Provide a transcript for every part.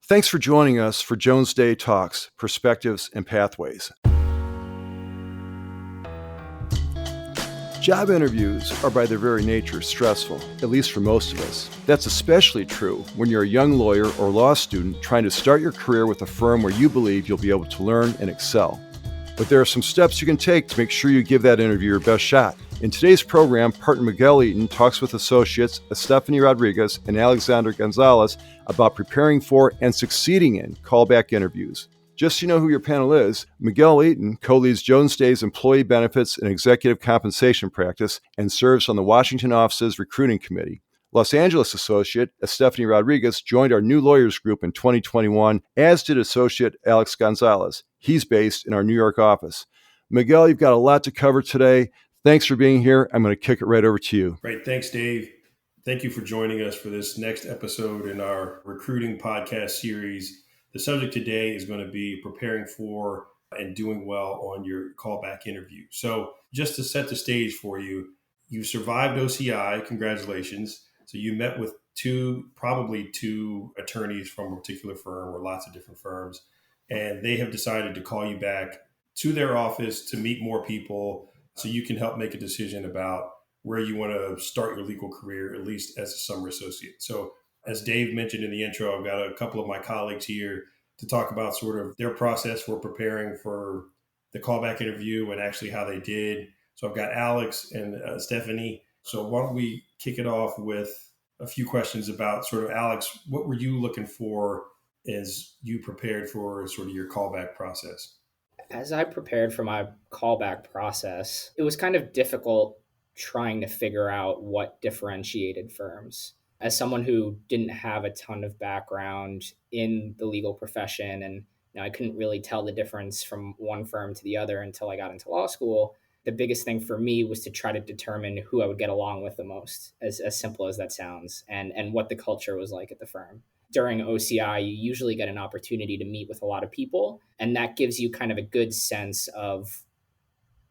Thanks for joining us for Jones Day Talks, Perspectives and Pathways. Job interviews are by their very nature stressful, at least for most of us. That's especially true when you're a young lawyer or law student trying to start your career with a firm where you believe you'll be able to learn and excel. But there are some steps you can take to make sure you give that interview your best shot. In today's program, partner Miguel Eaton talks with associates Estefani Rodriguez and Alexander Gonzalez about preparing for and succeeding in callback interviews. Just so you know who your panel is, Miguel Eaton co-leads Jones Day's Employee Benefits and Executive Compensation Practice and serves on the Washington office's Recruiting Committee. Los Angeles associate Estefani Rodriguez joined our new lawyers group in 2021, as did associate Alex Gonzalez. He's based in our New York office. Miguel, you've got a lot to cover today. Thanks for being here. I'm going to kick it right over to you. Great. Thanks, Dave. Thank you for joining us for this next episode in our recruiting podcast series. The subject today is going to be preparing for and doing well on your callback interview. So just to set the stage for you, you survived OCI. Congratulations. So you met with probably two attorneys from a particular firm or lots of different firms, and they have decided to call you back to their office to meet more people so you can help make a decision about where you want to start your legal career, at least as a summer associate. So as Dave mentioned in the intro, I've got a couple of my colleagues here to talk about sort of their process for preparing for the callback interview and actually how they did. So I've got Alex and Estefani. So why don't we kick it off with a few questions about sort of, Alex, what were you looking for as you prepared for sort of your callback process? As I prepared for my callback process, it was kind of difficult trying to figure out what differentiated firms. As someone who didn't have a ton of background in the legal profession, and I couldn't really tell the difference from one firm to the other until I got into law school, the biggest thing for me was to try to determine who I would get along with the most, as simple as that sounds, and what the culture was like at the firm. During OCI, you usually get an opportunity to meet with a lot of people, and that gives you kind of a good sense of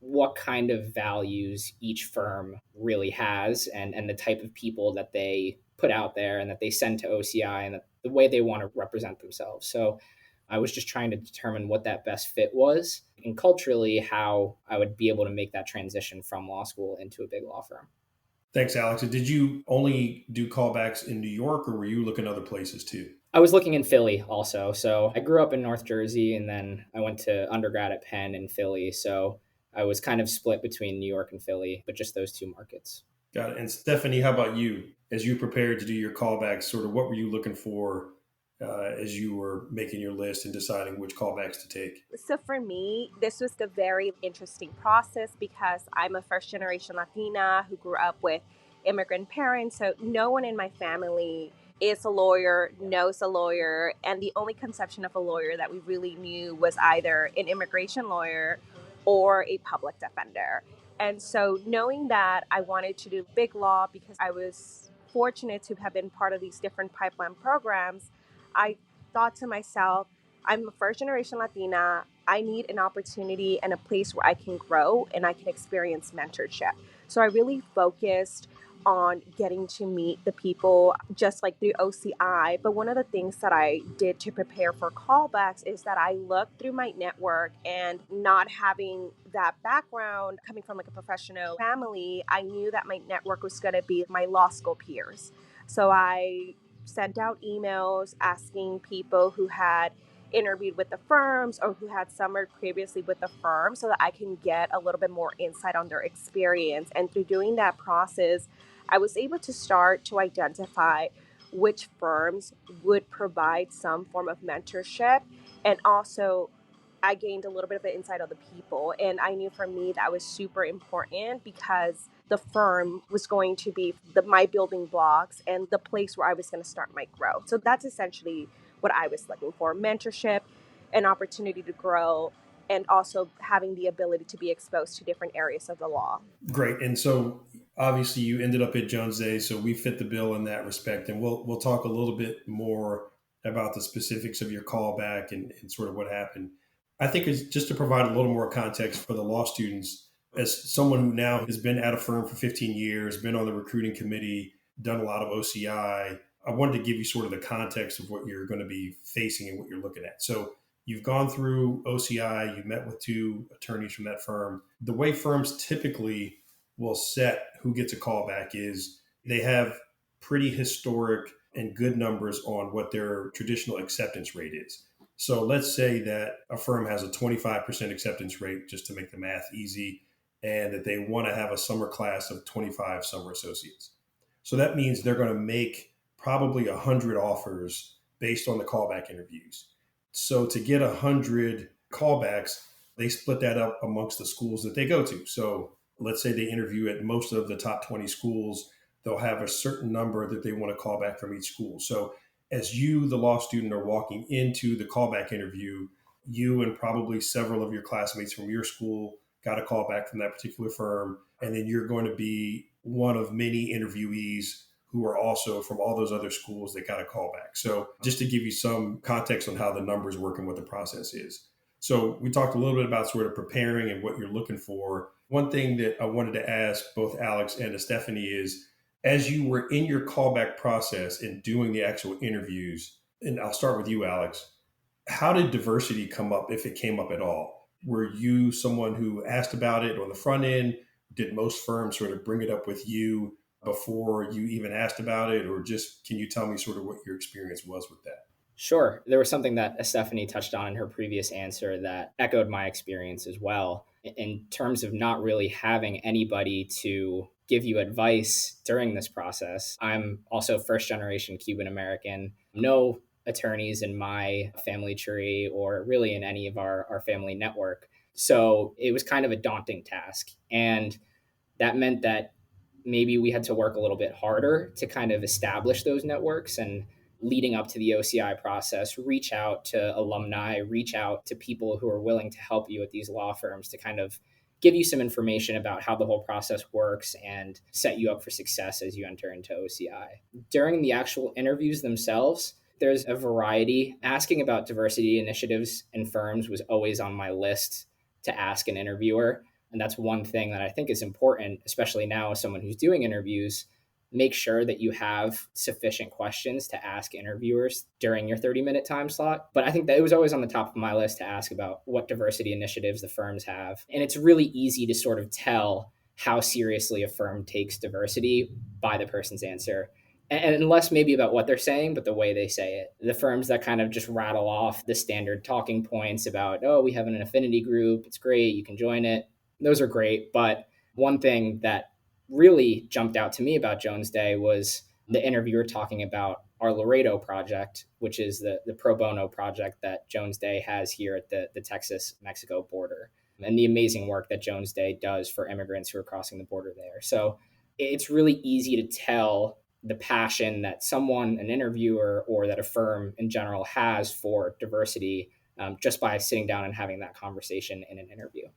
what kind of values each firm really has and the type of people that they put out there and that they send to OCI and the way they want to represent themselves. So I was just trying to determine what that best fit was and culturally how I would be able to make that transition from law school into a big law firm. Thanks, Alex. Did you only do callbacks in New York, or were you looking other places too? I was looking in Philly also. So I grew up in North Jersey, and then I went to undergrad at Penn in Philly. So I was kind of split between New York and Philly, but just those two markets. Got it. And Estefani, how about you? As you prepared to do your callbacks, sort of what were you looking for as you were making your list and deciding which callbacks to take? So for me, this was a very interesting process because I'm a first-generation Latina who grew up with immigrant parents. So no one in my family is a lawyer, knows a lawyer, and the only conception of a lawyer that we really knew was either an immigration lawyer or a public defender. And so knowing that I wanted to do big law because I was fortunate to have been part of these different pipeline programs, I thought to myself, I'm a first generation Latina. I need an opportunity and a place where I can grow and I can experience mentorship. So I really focused on getting to meet the people just like through OCI. But one of the things that I did to prepare for callbacks is that I looked through my network, and not having that background coming from like a professional family, I knew that my network was going to be my law school peers. So I sent out emails asking people who had interviewed with the firms or who had summered previously with the firm so that I can get a little bit more insight on their experience. And through doing that process, I was able to start to identify which firms would provide some form of mentorship. And also, I gained a little bit of an insight of the people. And I knew for me that was super important because the firm was going to be my building blocks and the place where I was going to start my growth. So that's essentially what I was looking for: mentorship, an opportunity to grow, and also having the ability to be exposed to different areas of the law. Great. And so obviously you ended up at Jones Day, so we fit the bill in that respect. And we'll talk a little bit more about the specifics of your callback and sort of what happened. I think it's just to provide a little more context for the law students, as someone who now has been at a firm for 15 years, been on the recruiting committee, done a lot of OCI, I wanted to give you sort of the context of what you're going to be facing and what you're looking at. So you've gone through OCI, you met with two attorneys from that firm. The way firms typically will set who gets a callback is they have pretty historic and good numbers on what their traditional acceptance rate is. So let's say that a firm has a 25% acceptance rate, just to make the math easy, and that they want to have a summer class of 25 summer associates. So that means they're going to make probably 100 offers based on the callback interviews. So to get 100 callbacks, they split that up amongst the schools that they go to. So let's say they interview at most of the top 20 schools, they'll have a certain number that they want to call back from each school. So as you, the law student, are walking into the callback interview, you and probably several of your classmates from your school got a call back from that particular firm. And then you're going to be one of many interviewees who are also from all those other schools that got a call back. So just to give you some context on how the numbers work and what the process is. So we talked a little bit about sort of preparing and what you're looking for. One thing that I wanted to ask both Alex and Estefani is, as you were in your callback process and doing the actual interviews, and I'll start with you, Alex, how did diversity come up, if it came up at all? Were you someone who asked about it on the front end? Did most firms sort of bring it up with you before you even asked about it? Or just, can you tell me sort of what your experience was with that? Sure. There was something that Estefani touched on in her previous answer that echoed my experience as well, in terms of not really having anybody to give you advice during this process. I'm also first generation Cuban American. No attorneys in my family tree or really in any of our family network. So it was kind of a daunting task. And that meant that maybe we had to work a little bit harder to kind of establish those networks, and leading up to the OCI process, reach out to alumni, reach out to people who are willing to help you at these law firms to kind of give you some information about how the whole process works and set you up for success as you enter into OCI. During the actual interviews themselves, there's a variety. Asking about diversity initiatives in firms was always on my list to ask an interviewer. And that's one thing that I think is important, especially now as someone who's doing interviews. Make sure that you have sufficient questions to ask interviewers during your 30-minute time slot. But I think that it was always on the top of my list to ask about what diversity initiatives the firms have. And it's really easy to sort of tell how seriously a firm takes diversity by the person's answer. And less maybe about what they're saying, but the way they say it. The firms that kind of just rattle off the standard talking points about, oh, we have an affinity group, it's great, you can join it. Those are great. But one thing that really jumped out to me about Jones Day was the interviewer talking about our Laredo project, which is the pro bono project that Jones Day has here at the Texas-Mexico border, and the amazing work that Jones Day does for immigrants who are crossing the border there. So it's really easy to tell the passion that someone, an interviewer, or that a firm in general has for diversity just by sitting down and having that conversation in an interview.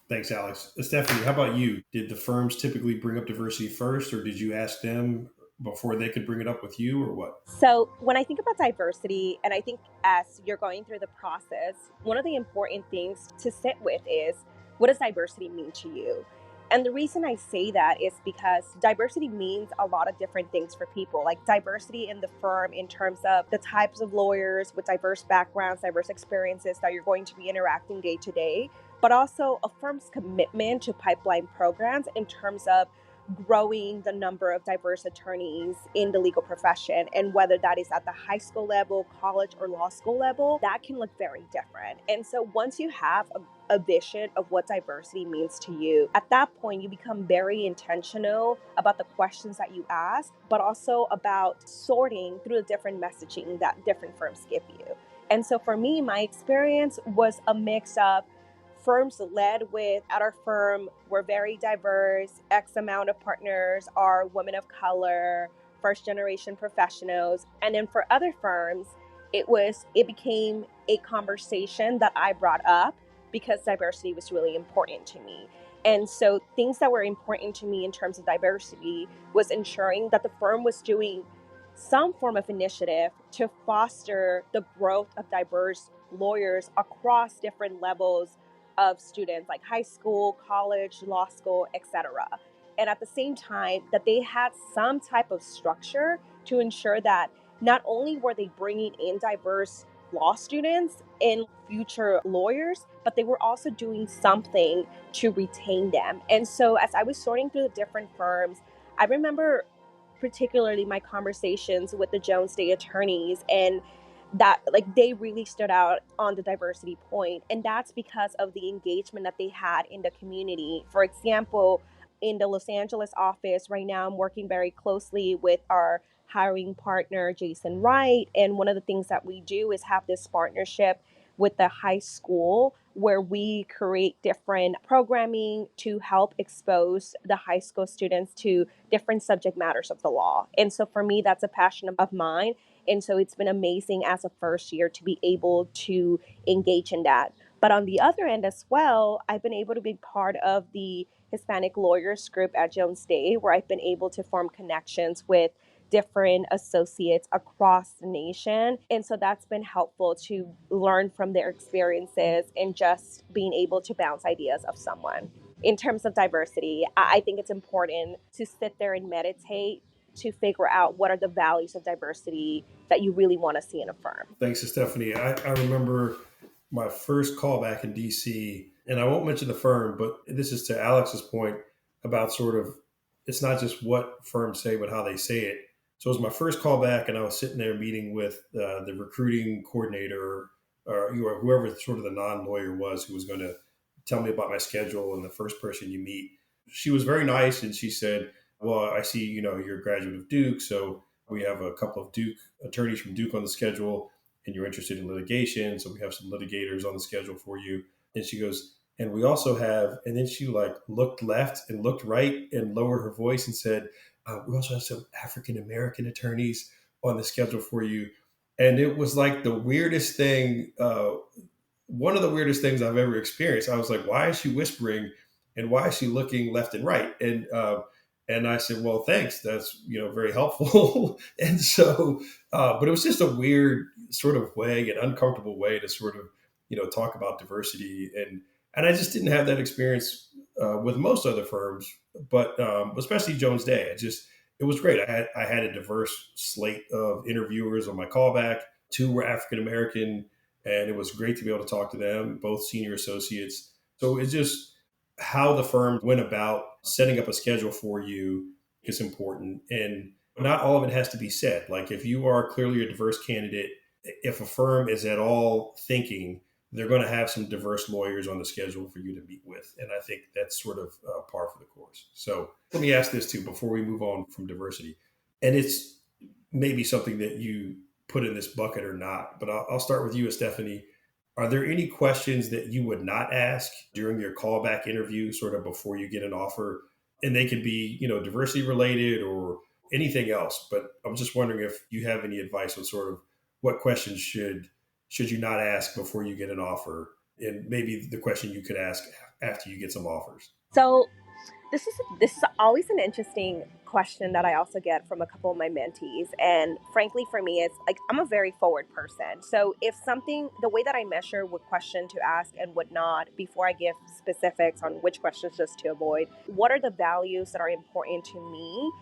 Thanks, Alex. Stephanie, how about you? Did the firms typically bring up diversity first, or did you ask them before they could bring it up with you, or what? So when I think about diversity, and I think as you're going through the process, one of the important things to sit with is, what does diversity mean to you? And the reason I say that is because diversity means a lot of different things for people, like diversity in the firm in terms of the types of lawyers with diverse backgrounds, diverse experiences that you're going to be interacting day to day, but also a firm's commitment to pipeline programs in terms of growing the number of diverse attorneys in the legal profession. And whether that is at the high school level, college, or law school level, that can look very different. And so once you have a vision of what diversity means to you, at that point, you become very intentional about the questions that you ask, but also about sorting through the different messaging that different firms give you. And so for me, my experience was a mix of firms led with, at our firm, we're very diverse, X amount of partners are women of color, first generation professionals. And then for other firms, it became a conversation that I brought up because diversity was really important to me. And so things that were important to me in terms of diversity was ensuring that the firm was doing some form of initiative to foster the growth of diverse lawyers across different levels of students, like high school, college, law school, etc. And at the same time, that they had some type of structure to ensure that not only were they bringing in diverse law students and future lawyers, but they were also doing something to retain them. And so as I was sorting through the different firms, I remember particularly my conversations with the Jones Day attorneys, and that like they really stood out on the diversity point, and that's because of the engagement that they had in the community. For example, in the Los Angeles office right now, I'm working very closely with our hiring partner Jason Wright, and one of the things that we do is have this partnership with the high school where we create different programming to help expose the high school students to different subject matters of the law. And so for me, that's a passion of mine. And so it's been amazing as a first year to be able to engage in that. But on the other end as well, I've been able to be part of the Hispanic lawyers group at Jones Day, where I've been able to form connections with different associates across the nation. And so that's been helpful to learn from their experiences and just being able to bounce ideas of someone. In terms of diversity, I think it's important to sit there and meditate to figure out what are the values of diversity that you really want to see in a firm. Thanks, Estefani. I remember my first call back in DC, and I won't mention the firm, but this is to Alex's point about sort of, it's not just what firms say, but how they say it. So it was my first call back, and I was sitting there meeting with the recruiting coordinator or whoever sort of the non-lawyer was who was going to tell me about my schedule, and the first person you meet. She was very nice, and she said, well, I see, you're a graduate of Duke, so we have a couple of Duke attorneys from Duke on the schedule, and you're interested in litigation, so we have some litigators on the schedule for you. And she goes, and we also have, and then she like looked left and looked right and lowered her voice and said, we also have some African-American attorneys on the schedule for you. And it was like the weirdest thing, one of the weirdest things I've ever experienced. I was like, why is she whispering and why is she looking left and right? And I said, well, thanks. That's, very helpful. And so, but it was just a weird sort of way, an uncomfortable way to sort of, talk about diversity. And I just didn't have that experience with most other firms, but especially Jones Day. It was great. I had a diverse slate of interviewers on my callback. 2 were African-American, and it was great to be able to talk to them, both senior associates. So it's just how the firm went about setting up a schedule for you is important. And not all of it has to be said. Like if you are clearly a diverse candidate, if a firm is at all thinking, they're going to have some diverse lawyers on the schedule for you to meet with. And I think that's sort of par for the course. So let me ask this too, before we move on from diversity. And it's maybe something that you put in this bucket or not, but I'll start with you, Estefani. Are there any questions that you would not ask during your callback interview, sort of before you get an offer? And they could be, diversity related or anything else. But I'm just wondering if you have any advice on sort of what questions should you not ask before you get an offer? And maybe the question you could ask after you get some offers. So this is always an interesting question that I also get from a couple of my mentees. And frankly, for me, it's like I'm a very forward person. So if the way that I measure what question to ask and what not, before I give specifics on which questions just to avoid, what are the values that are important to me?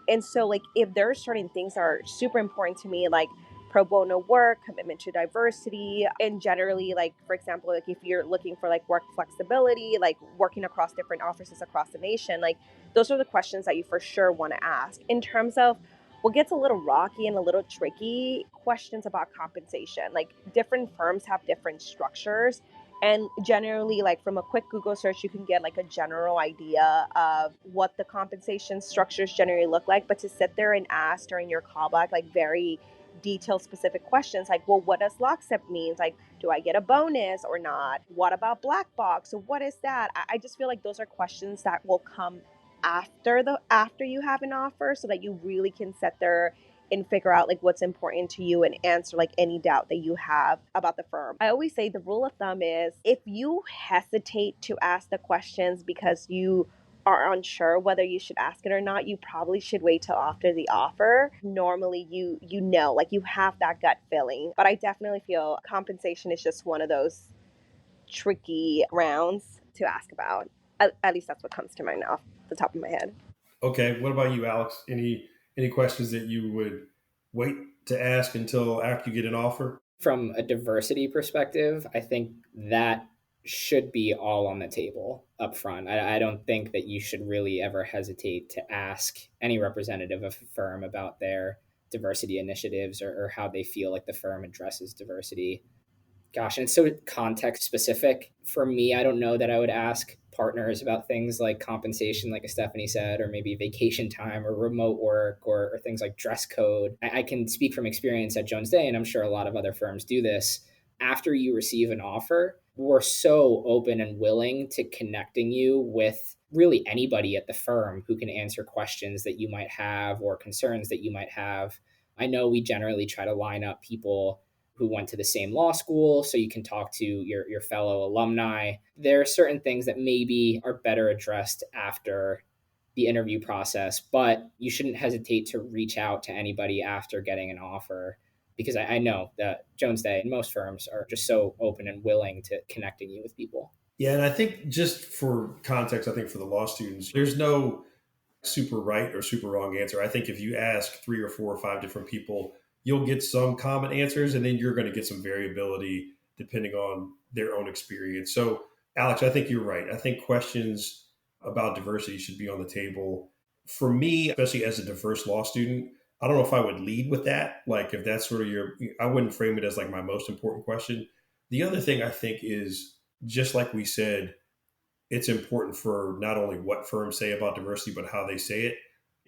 And so like if there are certain things that are super important to me, like pro bono work, commitment to diversity, and generally, like, for example, like if you're looking for like work flexibility, like working across different offices across the nation, like those are the questions that you for sure want to ask. In terms of what gets a little rocky and a little tricky, questions about compensation. Like different firms have different structures. And generally, like from a quick Google search, you can get like a general idea of what the compensation structures generally look like. But to sit there and ask during your callback, like very detailed specific questions like, well, what does lockstep mean? Like, do I get a bonus or not? What about black box? So what is that? I just feel like those are questions that will come after you have an offer, so that you really can sit there and figure out like what's important to you and answer like any doubt that you have about the firm. I always say the rule of thumb is if you hesitate to ask the questions because you are unsure whether you should ask it or not, you probably should wait till after the offer. Normally you like you have that gut feeling. But I definitely feel compensation is just one of those tricky rounds to ask about. At least that's what comes to mind off the top of my head. Okay. What about you, Alex? any questions that you would wait to ask until after you get an offer? From a diversity perspective, I think that should be all on the table up front. I don't think that you should really ever hesitate to ask any representative of a firm about their diversity initiatives or how they feel like the firm addresses diversity. Gosh, and it's so context specific. For me, I don't know that I would ask partners about things like compensation, like Estefani said, or maybe vacation time or remote work or things like dress code. I can speak from experience at Jones Day, and I'm sure a lot of other firms do this. After you receive an offer, we're so open and willing to connecting you with really anybody at the firm who can answer questions that you might have or concerns that you might have. I know we generally try to line up people who went to the same law school so you can talk to your fellow alumni. There are certain things that maybe are better addressed after the interview process, but you shouldn't hesitate to reach out to anybody after getting an offer, because I know that Jones Day and most firms are just so open and willing to connecting you with people. Yeah, and I think just for context, I think for the law students, there's no super right or super wrong answer. I think if you ask 3 or 4 or 5 different people, you'll get some common answers, and then you're going to get some variability depending on their own experience. So, Alex, I think you're right. I think questions about diversity should be on the table. For me, especially as a diverse law student, I don't know if I would lead with that. Like, if that's sort of I wouldn't frame it as like my most important question. The other thing I think is, just like we said, it's important for not only what firms say about diversity, but how they say it.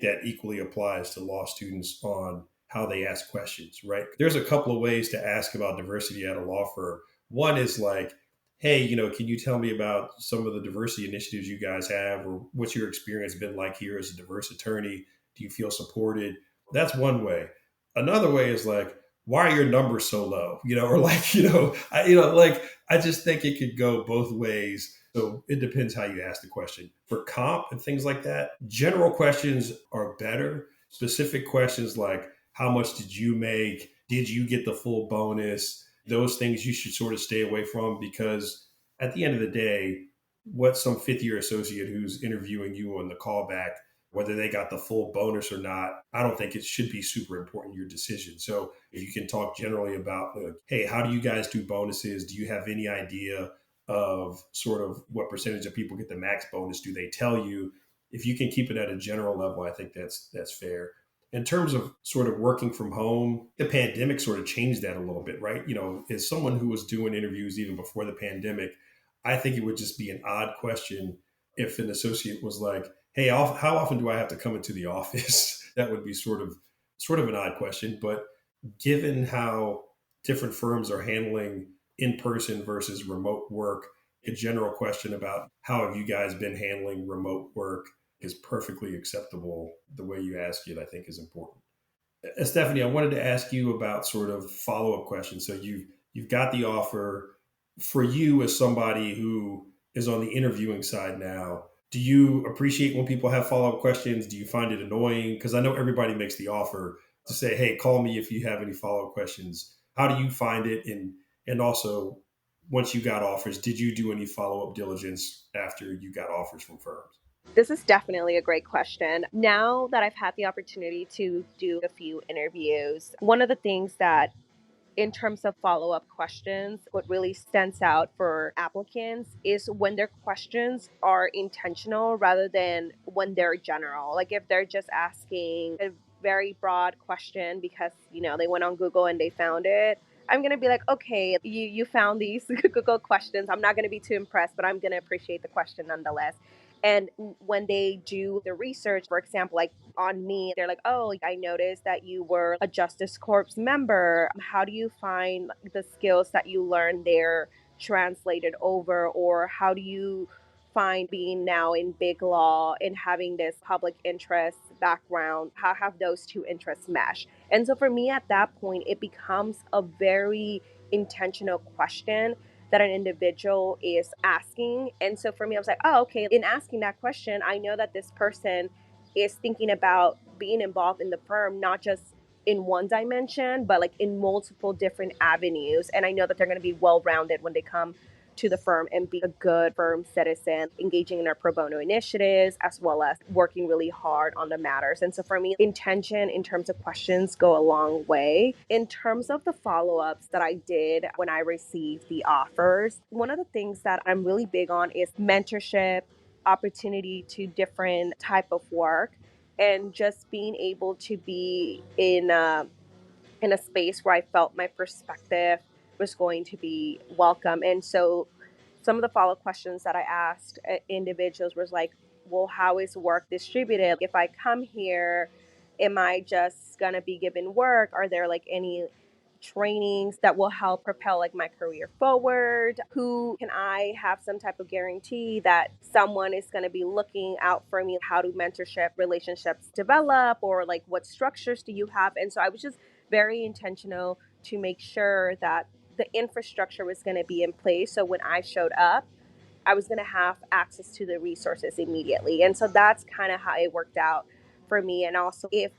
That equally applies to law students on how they ask questions, right? There's a couple of ways to ask about diversity at a law firm. One is like, hey, can you tell me about some of the diversity initiatives you guys have, or what's your experience been like here as a diverse attorney? Do you feel supported? That's one way. Another way is like, why are your numbers so low? Or like, I just think it could go both ways. So it depends how you ask the question. For comp and things like that, general questions are better. Specific questions like, how much did you make? Did you get the full bonus? Those things you should sort of stay away from, because at the end of the day, what some fifth year associate who's interviewing you on the callback, whether they got the full bonus or not, I don't think it should be super important in your decision. So if you can talk generally about, like, hey, how do you guys do bonuses? Do you have any idea of sort of what percentage of people get the max bonus? Do they tell you? If you can keep it at a general level, I think that's fair. In terms of sort of working from home, the pandemic sort of changed that a little bit, right? As someone who was doing interviews even before the pandemic, I think it would just be an odd question if an associate was like, hey, how often do I have to come into the office? That would be sort of an odd question. But given how different firms are handling in-person versus remote work, a general question about how have you guys been handling remote work is perfectly acceptable. The way you ask it, I think, is important. Estefani, I wanted to ask you about sort of follow-up questions. So you've got the offer. For you as somebody who is on the interviewing side now, do you appreciate when people have follow-up questions? Do you find it annoying? Because I know everybody makes the offer to say, hey, call me if you have any follow-up questions. How do you find it? And also, once you got offers, did you do any follow-up diligence after you got offers from firms? This is definitely a great question. Now that I've had the opportunity to do a few interviews, one of the things that, in terms of follow-up questions, what really stands out for applicants is when their questions are intentional rather than when they're general. Like if they're just asking a very broad question because, they went on Google and they found it, I'm going to be like, okay, you found these Google questions. I'm not going to be too impressed, but I'm going to appreciate the question nonetheless. And when they do the research, for example, like on me, they're like, oh, I noticed that you were a Justice Corps member. How do you find the skills that you learned there translated over? Or how do you find being now in big law and having this public interest background? How have those two interests mesh? And so for me at that point, it becomes a very intentional question that an individual is asking. And so for me, I was like, oh, okay, in asking that question, I know that this person is thinking about being involved in the firm, not just in one dimension, but like in multiple different avenues. And I know that they're going to be well-rounded when they come to the firm and be a good firm citizen, engaging in our pro bono initiatives, as well as working really hard on the matters. And so for me, intention in terms of questions go a long way. In terms of the follow-ups that I did when I received the offers, one of the things that I'm really big on is mentorship, opportunity to different type of work, and just being able to be in a space where I felt my perspective was going to be welcome. And so some of the follow-up questions that I asked individuals was like, well, how is work distributed? If I come here, am I just gonna be given work? Are there like any trainings that will help propel like my career forward? Who can I have some type of guarantee that someone is going to be looking out for me? How do mentorship relationships develop, or like what structures do you have? And so I was just very intentional to make sure that the infrastructure was going to be in place, so when I showed up, I was going to have access to the resources immediately. And so that's kind of how it worked out for me. And also, if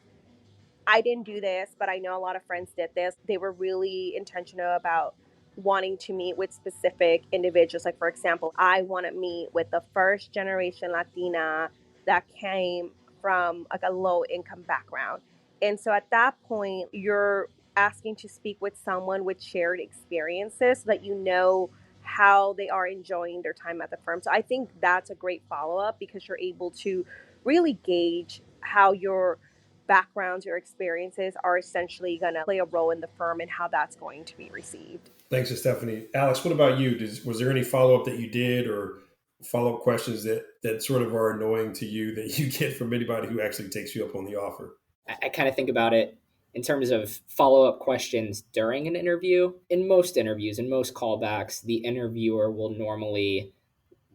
I didn't do this, but I know a lot of friends did this. They were really intentional about wanting to meet with specific individuals. Like, for example, I want to meet with the first generation Latina that came from like a low income background. And so at that point, you're asking to speak with someone with shared experiences so that you know how they are enjoying their time at the firm. So I think that's a great follow up, because you're able to really gauge how your backgrounds, your experiences are essentially going to play a role in the firm and how that's going to be received. Thanks, Estefani. Alex, what about you? Was there any follow-up that you did, or follow-up questions that sort of are annoying to you that you get from anybody who actually takes you up on the offer? I kind of think about it in terms of follow-up questions during an interview. In most interviews, in most callbacks, the interviewer will normally,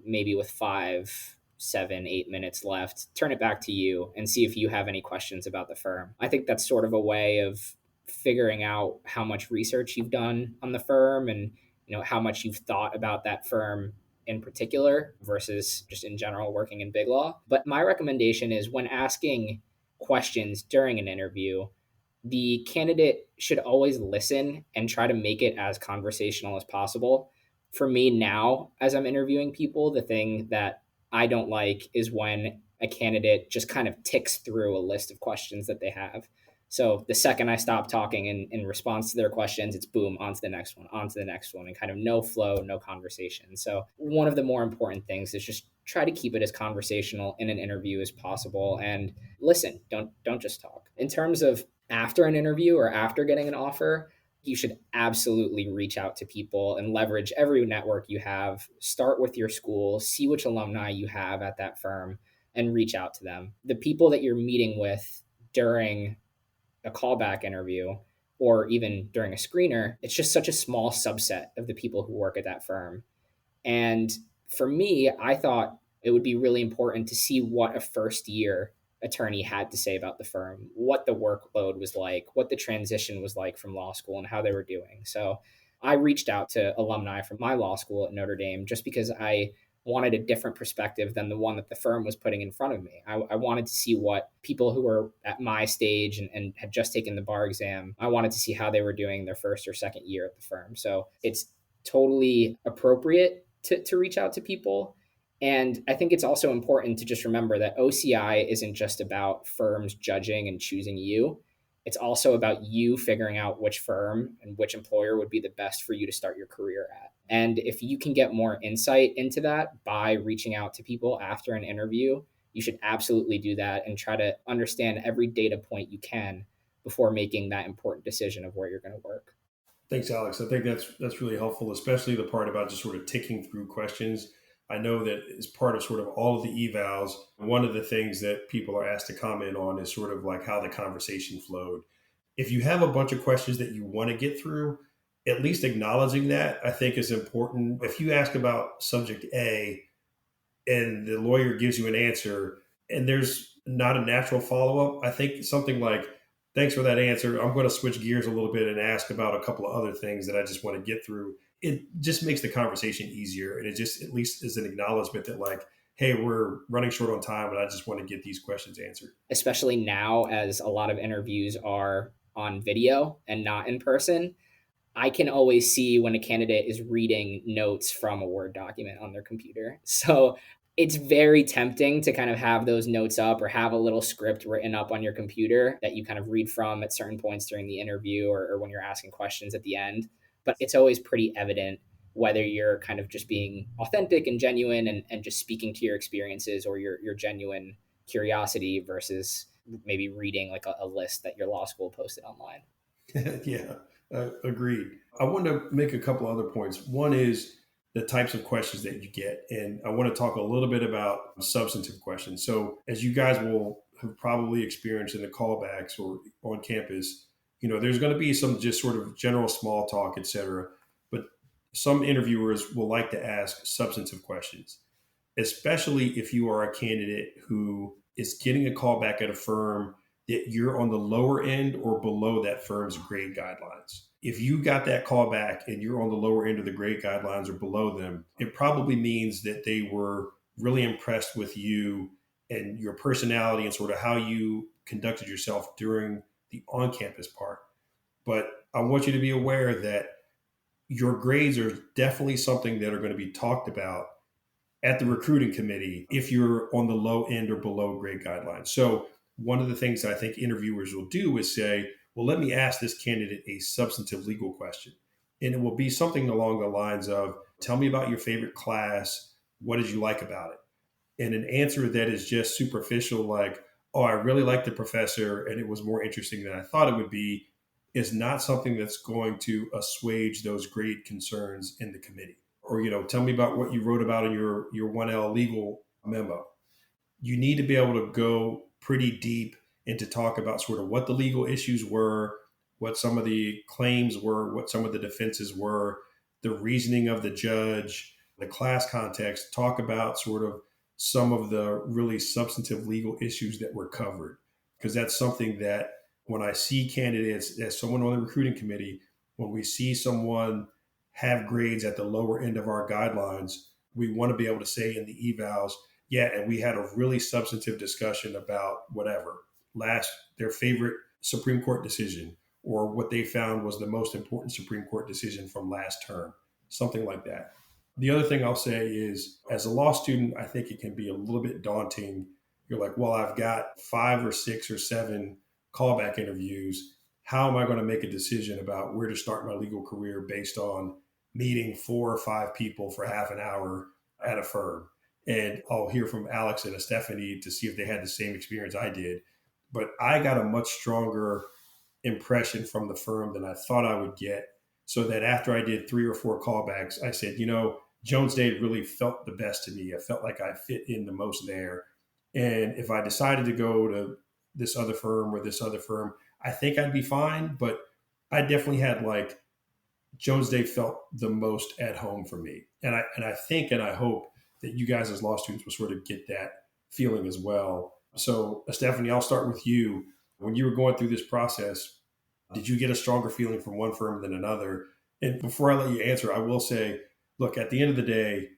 maybe with 5, 7, 8 minutes left, turn it back to you and see if you have any questions about the firm. I think that's sort of a way of figuring out how much research you've done on the firm, and how much you've thought about that firm in particular versus just in general working in big law. But my recommendation is, when asking questions during an interview, the candidate should always listen and try to make it as conversational as possible. For me now, as I'm interviewing people, the thing that I don't like is when a candidate just kind of ticks through a list of questions that they have. So the second I stop talking in response to their questions, it's boom, on to the next one, on to the next one, and kind of no flow, no conversation. So one of the more important things is just try to keep it as conversational in an interview as possible, and listen, don't just talk. In terms of after an interview or after getting an offer, you should absolutely reach out to people and leverage every network you have. Start with your school, see which alumni you have at that firm, and reach out to them. The people that you're meeting with during a callback interview, or even during a screener, it's just such a small subset of the people who work at that firm. And for me, I thought it would be really important to see what a first year attorney had to say about the firm, what the workload was like, what the transition was like from law school, and how they were doing. So I reached out to alumni from my law school at Notre Dame just because I wanted a different perspective than the one that the firm was putting in front of me. I wanted to see what people who were at my stage and had just taken the bar exam, I wanted to see how they were doing their first or second year at the firm. So it's totally appropriate to reach out to people. And I think it's also important to just remember that OCI isn't just about firms judging and choosing you. It's also about you figuring out which firm and which employer would be the best for you to start your career at. And if you can get more insight into that by reaching out to people after an interview, you should absolutely do that and try to understand every data point you can before making that important decision of where you're going to work. Thanks, Alex. I think that's really helpful, especially the part about just sort of ticking through questions. I know that as part of sort of all of the evals, one of the things that people are asked to comment on is sort of like how the conversation flowed. If you have a bunch of questions that you want to get through, at least acknowledging that I think is important. If you ask about subject A and the lawyer gives you an answer and there's not a natural follow-up, I think something like, thanks for that answer, I'm going to switch gears a little bit and ask about a couple of other things that I just want to get through. It just makes the conversation easier. And it just at least is an acknowledgement that like, hey, we're running short on time and I just want to get these questions answered. Especially now, as a lot of interviews are on video and not in person, I can always see when a candidate is reading notes from a Word document on their computer. So it's very tempting to kind of have those notes up or have a little script written up on your computer that you kind of read from at certain points during the interview or when you're asking questions at the end. But it's always pretty evident whether you're kind of just being authentic and genuine and just speaking to your experiences or your genuine curiosity versus maybe reading like a list that your law school posted online. Yeah, agreed. I want to make a couple other points. One is the types of questions that you get. And I want to talk a little bit about substantive questions. So, as you guys will have probably experienced in the callbacks or on campus, there's going to be some just sort of general small talk, et cetera. But some interviewers will like to ask substantive questions, especially if you are a candidate who is getting a callback at a firm that you're on the lower end or below that firm's grade guidelines. If you got that callback and you're on the lower end of the grade guidelines or below them, it probably means that they were really impressed with you and your personality and sort of how you conducted yourself during the on-campus part. But I want you to be aware that your grades are definitely something that are going to be talked about at the recruiting committee if you're on the low end or below grade guidelines. So one of the things that I think interviewers will do is say, well, let me ask this candidate a substantive legal question. And it will be something along the lines of, tell me about your favorite class. What did you like about it? And an answer that is just superficial, like, oh, I really liked the professor and it was more interesting than I thought it would be, is not something that's going to assuage those grade concerns in the committee. Or, tell me about what you wrote about in your 1L legal memo. You need to be able to go pretty deep and to talk about sort of what the legal issues were, what some of the claims were, what some of the defenses were, the reasoning of the judge, the class context, talk about sort of some of the really substantive legal issues that were covered. Because that's something that when I see candidates, as someone on the recruiting committee, when we see someone have grades at the lower end of our guidelines, we want to be able to say in the evals, yeah, and we had a really substantive discussion about whatever, their favorite Supreme Court decision, or what they found was the most important Supreme Court decision from last term, something like that. The other thing I'll say is, as a law student, I think it can be a little bit daunting. You're like, well, I've got 5 or 6 or 7 callback interviews. How am I going to make a decision about where to start my legal career based on meeting 4 or 5 people for half an hour at a firm? And I'll hear from Alex and Estefani to see if they had the same experience I did. But I got a much stronger impression from the firm than I thought I would get. So that after I did 3 or 4 callbacks, I said, Jones Day really felt the best to me. I felt like I fit in the most there. And if I decided to go to this other firm or this other firm, I think I'd be fine. But I definitely had Jones Day felt the most at home for me. And I think and I hope that you guys as law students will sort of get that feeling as well. So Stephanie, I'll start with you. When you were going through this process, did you get a stronger feeling from one firm than another? And before I let you answer, I will say, look, at the end of the day,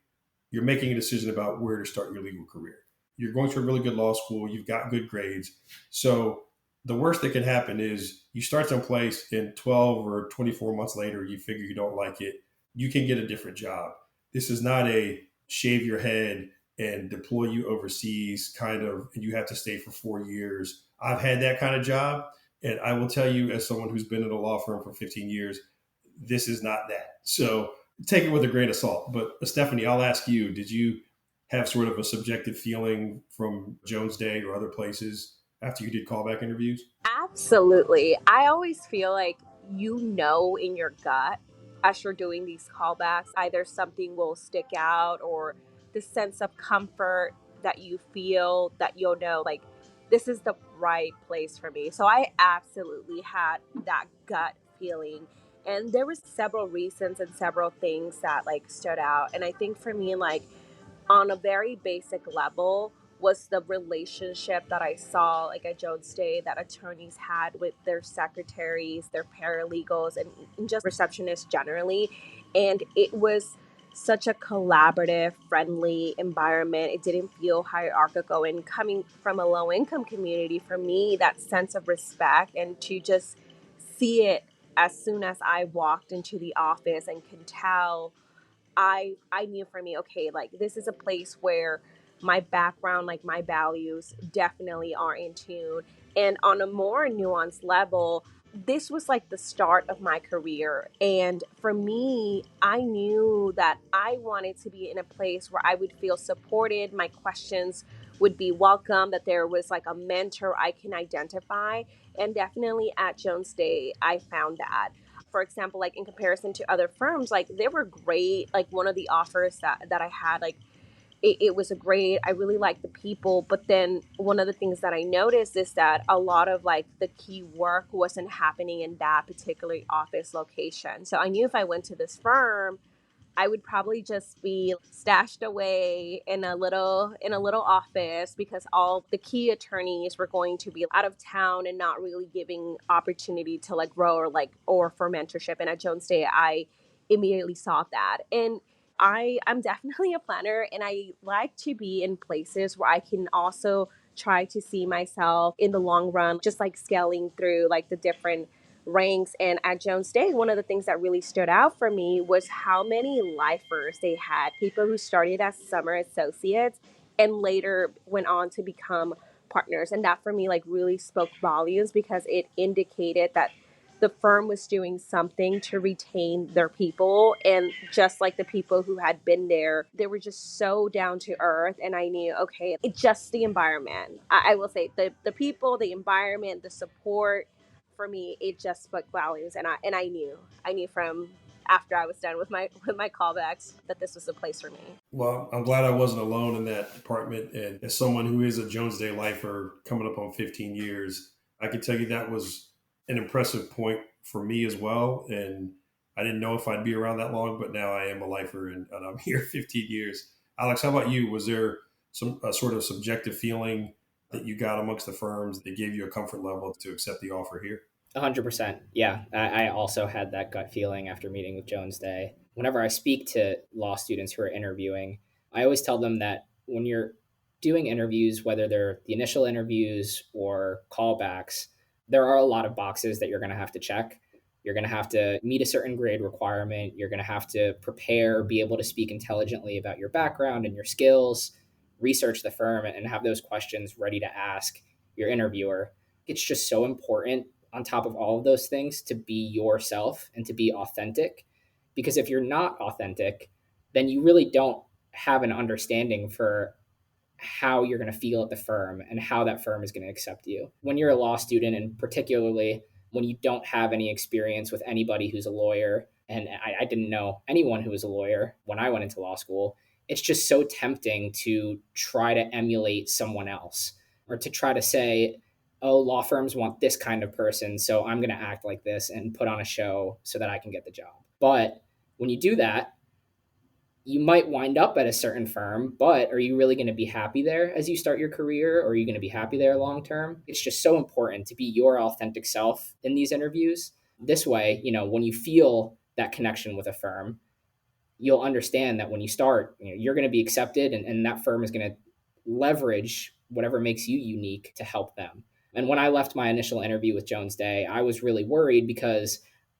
you're making a decision about where to start your legal career. You're going to a really good law school. You've got good grades. So the worst that can happen is you start someplace and 12 or 24 months later, you figure you don't like it. You can get a different job. This is not a shave your head and deploy you overseas kind of, and you have to stay for 4 years. I've had that kind of job. And I will tell you, as someone who's been in a law firm for 15 years, this is not that. So take it with a grain of salt. But Stephanie, I'll ask you, did you have sort of a subjective feeling from Jones Day or other places after you did callback interviews? Absolutely. I always feel like in your gut as you're doing these callbacks, either something will stick out or the sense of comfort that you feel that you'll know, like, this is the right place for me. So I absolutely had that gut feeling. And there was several reasons and several things that stood out. And I think for me, on a very basic level, was the relationship that I saw at Jones Day that attorneys had with their secretaries, their paralegals, and just receptionists generally. And it was such a collaborative, friendly environment. It didn't feel hierarchical. And coming from a low income community, for me, that sense of respect and to just see it as soon as I walked into the office and could tell, I knew for me, okay, like this is a place where my background, like my values definitely are in tune. And on a more nuanced level, this was like the start of my career. And for me, I knew that I wanted to be in a place where I would feel supported, my questions would be welcome, that there was like a mentor I can identify. And definitely at Jones Day, I found that. For example, like in comparison to other firms, like they were great. Like one of the offers that I had, like it was a great, I really liked the people. But then one of the things that I noticed is that a lot of like the key work wasn't happening in that particular office location. So I knew if I went to this firm, I would probably just be stashed away in a little office, because all the key attorneys were going to be out of town and not really giving opportunity to like grow or for mentorship. And at Jones Day, I immediately saw that. And I'm definitely a planner, and I like to be in places where I can also try to see myself in the long run, just like scaling through like the different ranks. And at Jones Day, one of the things that really stood out for me was how many lifers they had, people who started as summer associates and later went on to become partners. And that for me like really spoke volumes, because it indicated that the firm was doing something to retain their people. And just like the people who had been there, they were just so down to earth. And I knew, okay, it's just the environment. I will say the people, the environment, the support, for me, it just spoke volumes. And I knew from after I was done with my callbacks that this was the place for me. Well, I'm glad I wasn't alone in that department. And as someone who is a Jones Day lifer coming up on 15 years, I can tell you that was an impressive point for me as well. And I didn't know if I'd be around that long, but now I am a lifer, and I'm here 15 years. Alex, how about you? Was there some sort of subjective feeling that you got amongst the firms that gave you a comfort level to accept the offer here? 100%. Yeah. I also had that gut feeling after meeting with Jones Day. Whenever I speak to law students who are interviewing, I always tell them that when you're doing interviews, whether they're the initial interviews or callbacks, there are a lot of boxes that you're going to have to check. You're going to have to meet a certain grade requirement. You're going to have to prepare, be able to speak intelligently about your background and your skills, research the firm, and have those questions ready to ask your interviewer. It's just so important, on top of all of those things, to be yourself and to be authentic. Because if you're not authentic, then you really don't have an understanding for how you're going to feel at the firm and how that firm is going to accept you. When you're a law student, and particularly when you don't have any experience with anybody who's a lawyer, and I didn't know anyone who was a lawyer when I went into law school, it's just so tempting to try to emulate someone else, or to try to say, oh, law firms want this kind of person, so I'm going to act like this and put on a show so that I can get the job. But when you do that, you might wind up at a certain firm, but are you really going to be happy there as you start your career? Or are you going to be happy there long term? It's just so important to be your authentic self in these interviews. This way, when you feel that connection with a firm, you'll understand that when you start, you're going to be accepted, and that firm is going to leverage whatever makes you unique to help them. And when I left my initial interview with Jones Day, I was really worried because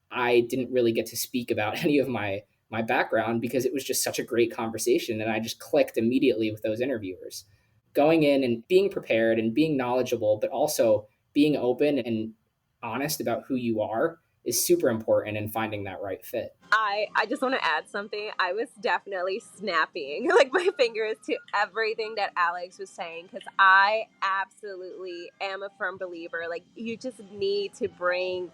I didn't really get to speak about any of my background, because it was just such a great conversation and I just clicked immediately with those interviewers. Going in and being prepared and being knowledgeable, but also being open and honest about who you are, is super important in finding that right fit. I just want to add something. I was definitely snapping like my fingers to everything that Alex was saying, because I absolutely am a firm believer. Like, you just need to bring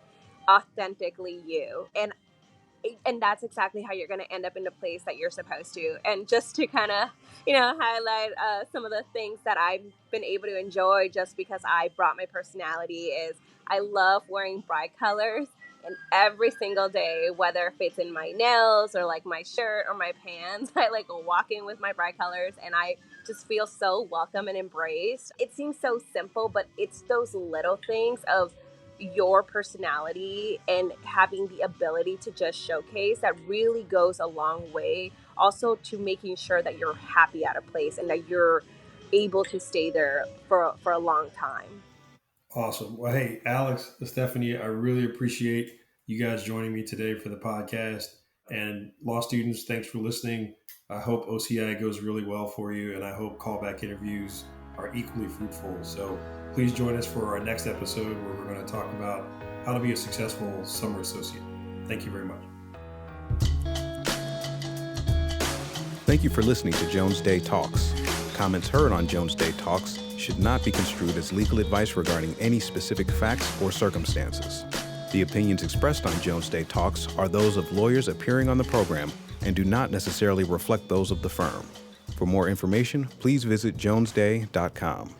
authentically you. And that's exactly how you're going to end up in the place that you're supposed to. And just to kind of, highlight some of the things that I've been able to enjoy just because I brought my personality is I love wearing bright colors. And every single day, whether if it's in my nails or like my shirt or my pants, I like walk in with my bright colors and I just feel so welcome and embraced. It seems so simple, but it's those little things of your personality and having the ability to just showcase that really goes a long way also to making sure that you're happy at a place and that you're able to stay there for a long time. Awesome. Well, hey, Alex, Estefani, I really appreciate you guys joining me today for the podcast. And law students, thanks for listening. I hope OCI goes really well for you, and I hope callback interviews are equally fruitful. So please join us for our next episode where we're going to talk about how to be a successful summer associate. Thank you very much. Thank you for listening to Jones Day Talks. Comments heard on Jones Day Talks should not be construed as legal advice regarding any specific facts or circumstances. The opinions expressed on Jones Day Talks are those of lawyers appearing on the program and do not necessarily reflect those of the firm. For more information, please visit jonesday.com.